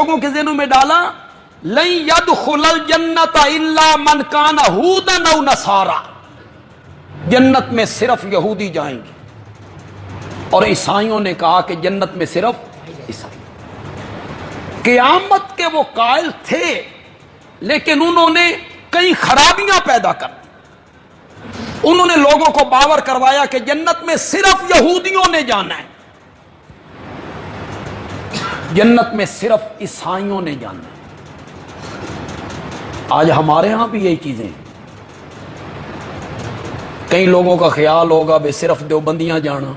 لوگوں کے ذہنوں میں ڈالا لن يدخل الجنت الا من كان هودا او نصارى، جنت میں صرف یہودی جائیں گے، اور عیسائیوں نے کہا کہ جنت میں صرف عیسائی۔ قیامت کے وہ قائل تھے، لیکن انہوں نے کئی خرابیاں پیدا کر دی۔ انہوں نے لوگوں کو باور کروایا کہ جنت میں صرف یہودیوں نے جانا ہے، جنت میں صرف عیسائیوں نے جانا ہے۔ آج ہمارے ہاں بھی یہی چیزیں ہیں۔ کئی لوگوں کا خیال ہوگا بے صرف دیوبندیاں جانا،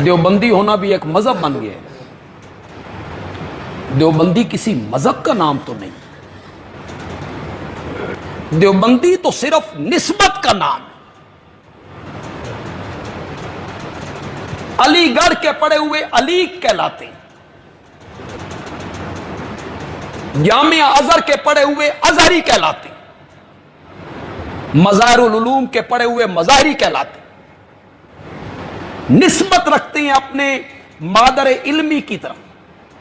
دیوبندی ہونا بھی ایک مذہب بن گیا ہے۔ دیوبندی کسی مذہب کا نام تو نہیں، دیوبندی تو صرف نسبت کا نام ہے۔ علی گڑھ کے پڑے ہوئے علی کہلاتے ہیں، جامعہ ازہر کے پڑے ہوئے ازہری کہلاتے ہیں، مظاہر العلوم کے پڑے ہوئے مظاہری کہلاتے ہیں۔ نسبت رکھتے ہیں اپنے مادر علمی کی طرف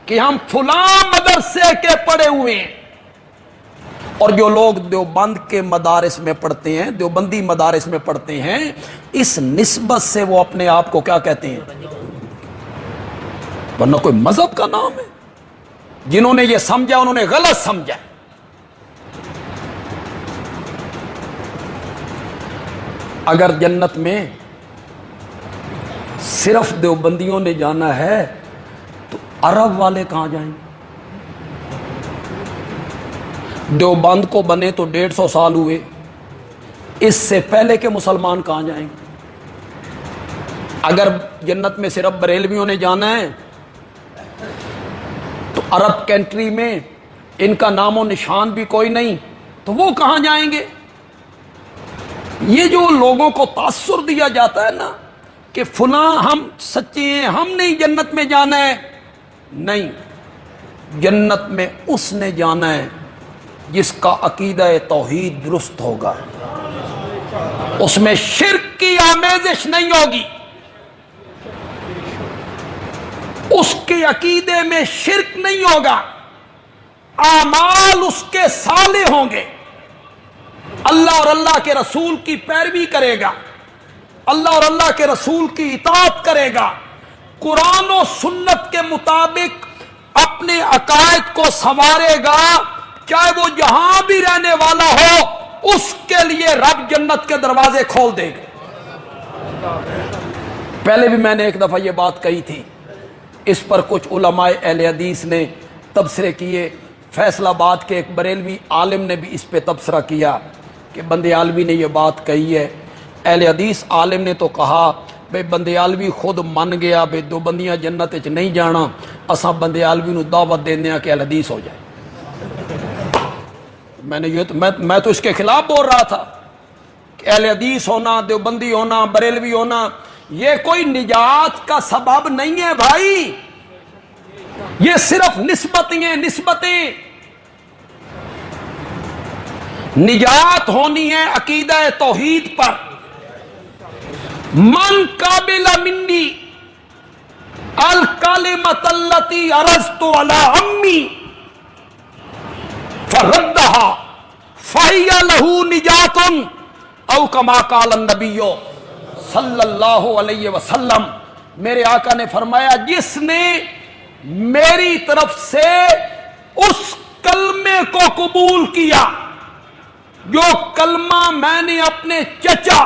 کہ ہم فلاں مدرسے کے پڑے ہوئے ہیں۔ اور جو لوگ دیوبند کے مدارس میں پڑھتے ہیں، دیوبندی مدارس میں پڑھتے ہیں، اس نسبت سے وہ اپنے آپ کو کیا کہتے ہیں؟ ورنہ کوئی مذہب کا نام ہے۔ جنہوں نے یہ سمجھا انہوں نے غلط سمجھا۔ اگر جنت میں صرف دیوبندیوں نے جانا ہے تو عرب والے کہاں جائیں گے؟ دیوبند کو بنے تو 150 سال ہوئے، اس سے پہلے کے مسلمان کہاں جائیں گے؟ اگر جنت میں صرف بریلویوں نے جانا ہے تو عرب کنٹری میں ان کا نام و نشان بھی کوئی نہیں، تو وہ کہاں جائیں گے؟ یہ جو لوگوں کو تاثر دیا جاتا ہے نا کہ فلاں ہم سچے ہیں، ہم نہیں جنت میں جانا ہے، نہیں، جنت میں اس نے جانا ہے جس کا عقیدہ توحید درست ہوگا، اس میں شرک کی آمیزش نہیں ہوگی، اس کے عقیدے میں شرک نہیں ہوگا، اعمال اس کے صالح ہوں گے، اللہ اور اللہ کے رسول کی پیروی کرے گا، اللہ اور اللہ کے رسول کی اطاعت کرے گا، قرآن و سنت کے مطابق اپنے عقائد کو سنوارے گا، چاہے وہ جہاں بھی رہنے والا ہو اس کے لیے رب جنت کے دروازے کھول دے گا۔ پہلے بھی میں نے ایک دفعہ یہ بات کہی تھی، اس پر کچھ علماء اہل حدیث نے تبصرے کیے۔ فیصل آباد کے ایک بریلوی عالم نے بھی اس پہ تبصرہ کیا کہ بندیالوی نے یہ بات کہی ہے۔ اہل حدیث عالم نے تو کہا بھئی بندیالوی خود من گیا بھئی دیوبندیاں جنت وچ نہیں جانا، اساں بندیالوی نو دعوت دینے ہیں کہ اہل حدیث ہو جائے۔ میں تو اس کے خلاف بول رہا تھا کہ اہل حدیث ہونا، دیوبندی ہونا، بریلوی ہونا یہ کوئی نجات کا سبب نہیں ہے بھائی، یہ صرف نسبتیں نسبتیں۔ نجات ہونی ہے عقیدہ توحید پر۔ من قابل منی الکلمۃ التی عرضت علی امی فردها فہی لہ نجات او کما قال النبی صلی اللہ علیہ وسلم۔ میرے آقا نے فرمایا جس نے میری طرف سے اس کلمے کو قبول کیا جو کلمہ میں نے اپنے چچا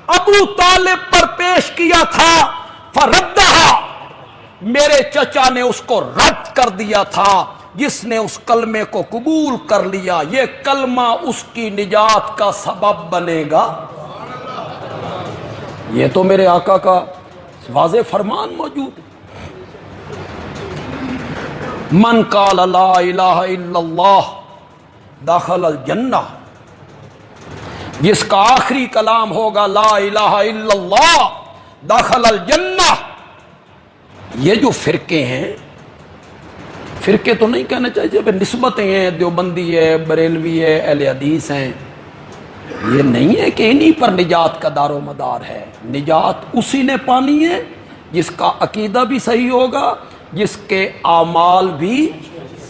ابو طالب پر پیش کیا تھا، فردہا، میرے چچا نے اس کو رد کر دیا تھا، جس نے اس کلمے کو قبول کر لیا یہ کلمہ اس کی نجات کا سبب بنے گا۔ یہ تو میرے آقا کا واضح فرمان موجود ہے۔ من قال لا الہ الا اللہ دخل الجنہ، جس کا آخری کلام ہوگا لا الہ الا اللہ دخل الجنہ۔ یہ جو فرقے ہیں، فرقے تو نہیں کہنا چاہیے کہ نسبتیں ہیں، دیوبندی ہے، بریلوی ہے، اہل حدیث ہیں، یہ نہیں ہے کہ انہی پر نجات کا دار و مدار ہے۔ نجات اسی نے پانی ہے جس کا عقیدہ بھی صحیح ہوگا، جس کے اعمال بھی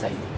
صحیح